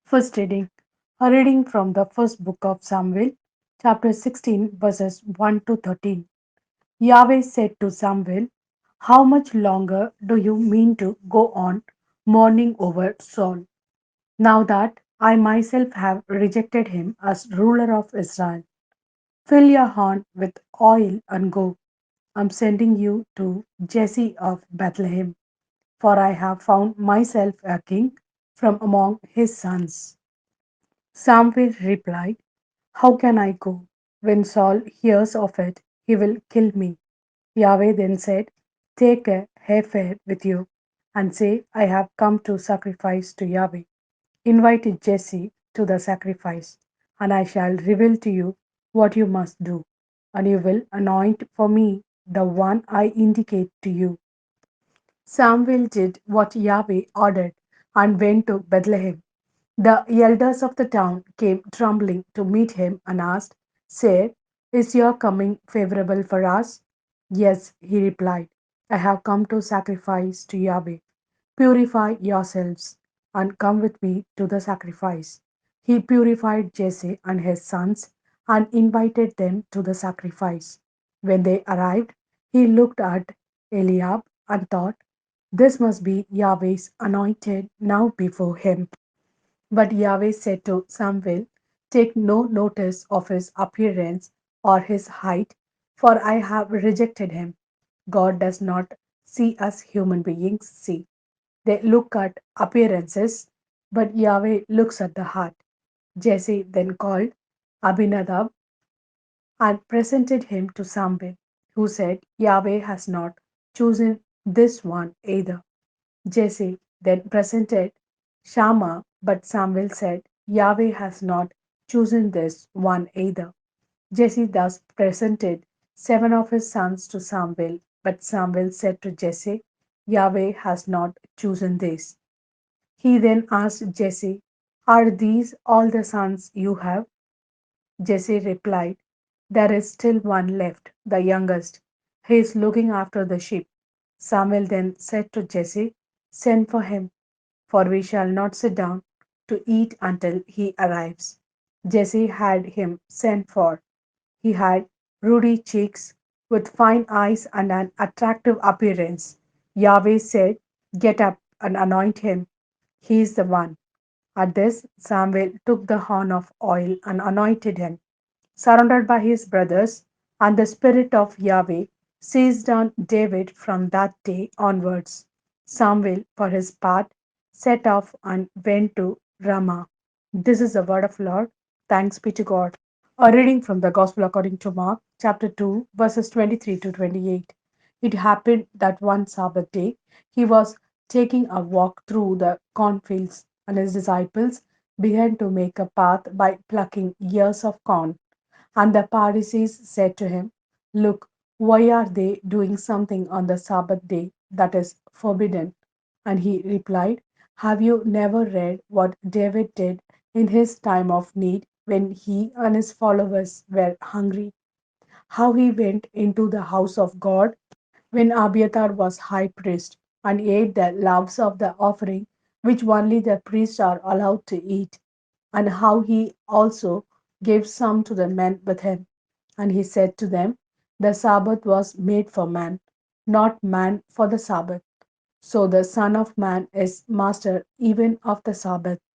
First reading. A reading from the first book of Samuel, chapter 16, verses 1 to 13. Yahweh said to Samuel, how much longer do you mean to go on mourning over Saul, now that I myself have rejected him as ruler of Israel? Fill your horn with oil and go. I'm sending you to Jesse of Bethlehem, for I have found myself a king from among his sons. Samuel replied, how can I go? When Saul hears of it, he will kill me. Yahweh then said, take a heifer with you and say, I have come to sacrifice to Yahweh. Invite Jesse to the sacrifice, and I shall reveal to you what you must do, and you will anoint for me the one I indicate to you. Samuel did what Yahweh ordered and went to Bethlehem. The elders of the town came trembling to meet him and asked, Sir, is your coming favorable for us? Yes, he replied, I have come to sacrifice to Yahweh. Purify yourselves and come with me to the sacrifice. He purified Jesse and his sons and invited them to the sacrifice. When they arrived, he looked at Eliab and thought, this must be Yahweh's anointed now before him. But Yahweh said to Samuel, take no notice of his appearance or his height, for I have rejected him. God does not see as human beings see. They look at appearances, but Yahweh looks at the heart. Jesse then called Abinadab and presented him to Samuel, who said, Yahweh has not chosen this one either. Jesse then presented Shammah, but Samuel said, Yahweh has not chosen this one either. Jesse thus presented 7 of his sons to Samuel, but Samuel said to Jesse, Yahweh has not chosen this. He then asked Jesse, are these all the sons you have? Jesse replied, there is still one left, the youngest. He is looking after the sheep. Samuel then said to Jesse, send for him, for we shall not sit down to eat until he arrives. Jesse had him sent for. He had ruddy cheeks with fine eyes and an attractive appearance. Yahweh said, get up and anoint him. He is the one. At this, Samuel took the horn of oil and anointed him. Surrounded by his brothers, and the Spirit of Yahweh seized on David from that day onwards. Samuel, for his part, set off and went to Ramah. This is the word of Lord. Thanks be to God. A reading from the Gospel according to Mark, chapter 2, verses 23 to 28. It happened that one Sabbath day he was taking a walk through the cornfields, and his disciples began to make a path by plucking ears of corn. And the Pharisees said to him, look, why are they doing something on the Sabbath day that is forbidden? And he replied, have you never read what David did in his time of need when he and his followers were hungry? How he went into the house of God when Abiathar was high priest and ate the loaves of the offering which only the priests are allowed to eat, and how he also gave some to the men with him. And he said to them, the Sabbath was made for man, not man for the Sabbath. So the Son of Man is master even of the Sabbath.